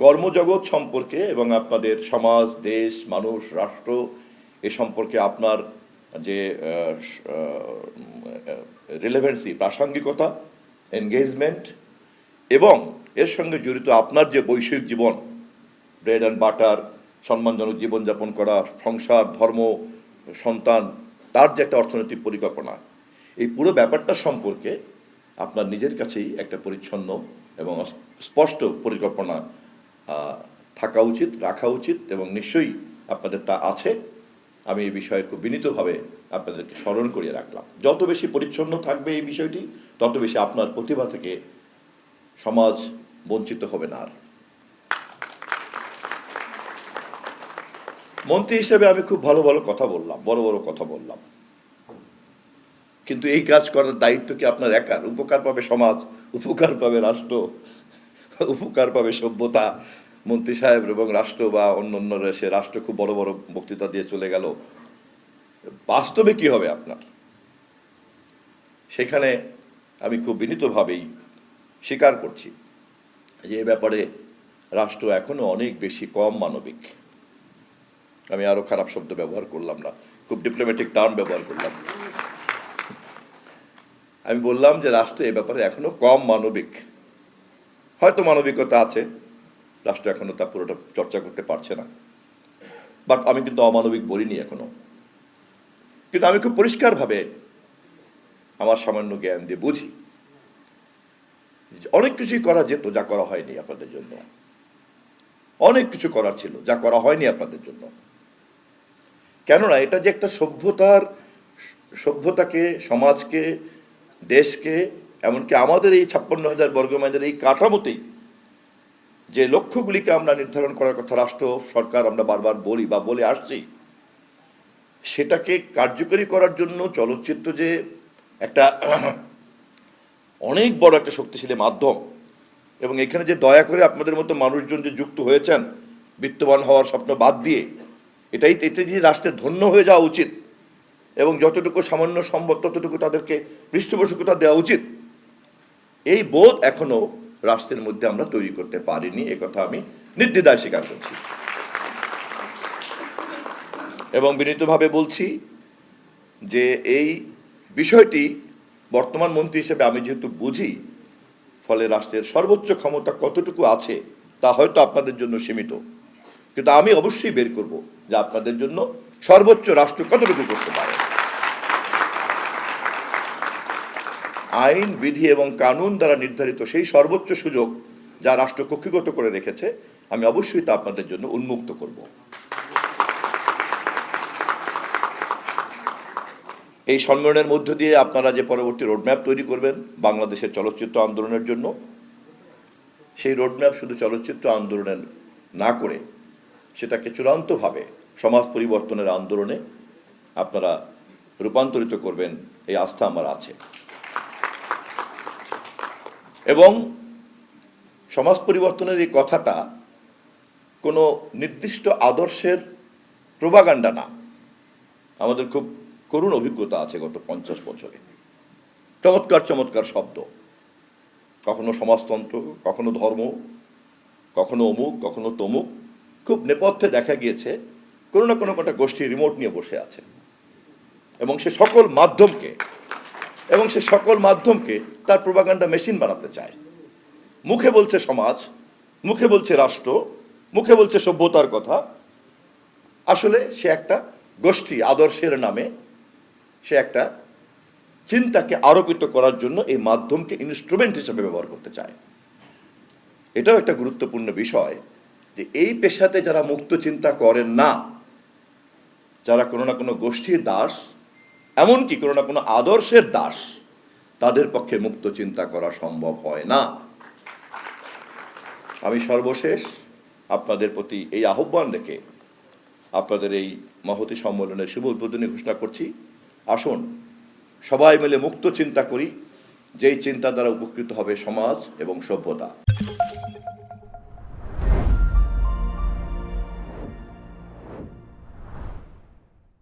কর্মজগৎ সম্পর্কে এবং আপনাদের সমাজ, দেশ, মানুষ, রাষ্ট্র এ সম্পর্কে আপনার যে রিলেভেন্সি, প্রাসঙ্গিকতা, এনগেজমেন্ট এবং এর সঙ্গে জড়িত আপনার যে বৈষয়িক জীবন, ব্রেড অ্যান্ড বাটার, সম্মানজনক জীবনযাপন করা, সংসার, ধর্ম, সন্তান, তার যে একটা অর্থনৈতিক পরিকল্পনা, এই পুরো ব্যাপারটা সম্পর্কে আপনার নিজের কাছেই একটা পরিচ্ছন্ন এবং স্পষ্ট পরিকল্পনা থাকা উচিত, রাখা উচিত, এবং নিশ্চয়ই আপনাদের তা আছে। আমি এই বিষয়ে খুব বিনীতভাবে আপনাদেরকে স্মরণ করিয়ে রাখলাম। যত বেশি পরিচ্ছন্ন থাকবে এই বিষয়টি, তত বেশি আপনার প্রতিভা থেকে সমাজ বঞ্চিত হবে না। আর মন্ত্রী হিসেবে আমি খুব ভালো ভালো কথা বললাম, বড় বড় কথা বললাম, কিন্তু এই কাজ করার দায়িত্ব কি আপনার একার? উপকার পাবে সমাজ, উপকার পাবে রাষ্ট্র, উপকার পাবে সভ্যতা। মন্ত্রী সাহেব এবং রাষ্ট্র বা অন্য সে রাষ্ট্র খুব বড় বড় বক্তৃতা দিয়ে চলে গেল, বাস্তবে কি হবে আপনার? সেখানে আমি খুব বিনীতভাবেই স্বীকার করছি যে এ ব্যাপারে রাষ্ট্র এখনো অনেক বেশি কম মানবিক। আমি আরো খারাপ শব্দ ব্যবহার করলাম না, খুব ডিপ্লোম্যাটিক টার্ম ব্যবহার করলাম। আমি বললাম যে রাষ্ট্র এ ব্যাপারে এখনো কম মানবিক। হয়তো মানবিকতা আছে, রাষ্ট্র এখনো তা পুরোটা চর্চা করতে পারছে না, বাট আমি কিন্তু অমানবিক বলিনি এখনো। কিন্তু আমি খুব পরিষ্কারভাবে আমার সামান্য জ্ঞান দিয়ে বুঝি অনেক কিছুই করা যেত যা করা হয়নি আপনাদের জন্য, অনেক কিছু করার ছিল যা করা হয়নি আপনাদের জন্য। কেননা এটা যে একটা সভ্যতাকে, সমাজকে, দেশকে, এমনকি আমাদের এই 56,000 বর্গ মাইলের এই কাঠামোতেই যে লক্ষ্যগুলিকে আমরা নির্ধারণ করার কথা রাষ্ট্র, সরকার আমরা বারবার বলি বা বলে আসছি, সেটাকে কার্যকরী করার জন্য চলচ্চিত্র যে একটা অনেক বড় একটা শক্তিশালী মাধ্যম, এবং এখানে যে দয়া করে আপনাদের মতো মানুষজন যে যুক্ত হয়েছেন বিত্তবান হওয়ার স্বপ্ন বাদ দিয়ে, এতে যে রাষ্ট্রের ধন্য হয়ে যাওয়া উচিত এবং যতটুকু সামান্য সম্ভব ততটুকু তাদেরকে পৃষ্ঠপোষকতা দেওয়া উচিত, এই বোধ এখনো রাষ্ট্রের মধ্যে আমরা তৈরি করতে পারিনি। একথা আমি নির্দ্বিধায় স্বীকার করছি এবং বিনীতভাবে বলছি যে এই বিষয়টি বর্তমান মন্ত্রী হিসেবে আমি যেহেতু বুঝি, ফলে রাষ্ট্রের সর্বোচ্চ ক্ষমতা কতটুকু আছে তা হয়তো আপনাদের জন্য সীমিত, কিন্তু আমি অবশ্যই বের করব যে আপনাদের জন্য সর্বোচ্চ রাষ্ট্র কতটুকু করতে পারে। আইন, বিধি এবং কানুন দ্বারা নির্ধারিত সেই সর্বোচ্চ সুযোগ যা রাষ্ট্র কক্ষিগত করে রেখেছে, আমি অবশ্যই তা আপনাদের জন্য উন্মুক্ত করব। এই সম্মেলনের মধ্য দিয়ে আপনারা যে পরবর্তী রোডম্যাপ তৈরি করবেন বাংলাদেশের চলচ্চিত্র আন্দোলনের জন্য, সেই রোডম্যাপ শুধু চলচ্চিত্র আন্দোলনের না করে সেটাকে চূড়ান্তভাবে সমাজ পরিবর্তনের আন্দোলনে আপনারা রূপান্তরিত করবেন, এই আস্থা আমার আছে। এবং সমাজ পরিবর্তনের এই কথাটা কোনো নির্দিষ্ট আদর্শের প্রোপাগান্ডা না। আমাদের খুব করুণ অভিজ্ঞতা আছে গত 50 বছরে, চমৎকার চমৎকার শব্দ, কখনো সমাজতন্ত্র, কখনো ধর্ম, কখনো অমুক, কখনো তমুক। খুব নেপথ্যে দেখা গিয়েছে কোনো না কোনো একটা গোষ্ঠী রিমোট নিয়ে বসে আছে এবং সে সকল মাধ্যমকে তার প্রোপাগান্ডা মেশিন বানাতে চায়। মুখে বলছে সমাজ, মুখে বলছে রাষ্ট্র, মুখে বলছে সভ্যতার কথা, আসলে সে একটা গোষ্ঠী আদর্শের নামে সে একটা চিন্তাকে আরোপিত করার জন্য এই মাধ্যমকে ইনস্ট্রুমেন্ট হিসেবে ব্যবহার করতে চায়। এটাও একটা গুরুত্বপূর্ণ বিষয় যে এই পেশাতে যারা মুক্ত চিন্তা করেন না, যারা কোনো না কোনো গোষ্ঠীর দাস, এমনকি কোনো না কোনো আদর্শের দাস, তাদের পক্ষে মুক্ত চিন্তা করা সম্ভব হয় না। আমি সর্বশেষ আপনাদের প্রতি এই আহ্বান রেখে আপনাদের এই মহতী সম্মেলনের শুভ উদ্বোধনী ঘোষণা করছি। আসুন সবাই মিলে মুক্ত চিন্তা করি, যেই চিন্তা দ্বারা উপকৃত হবে সমাজ এবং সভ্যতা।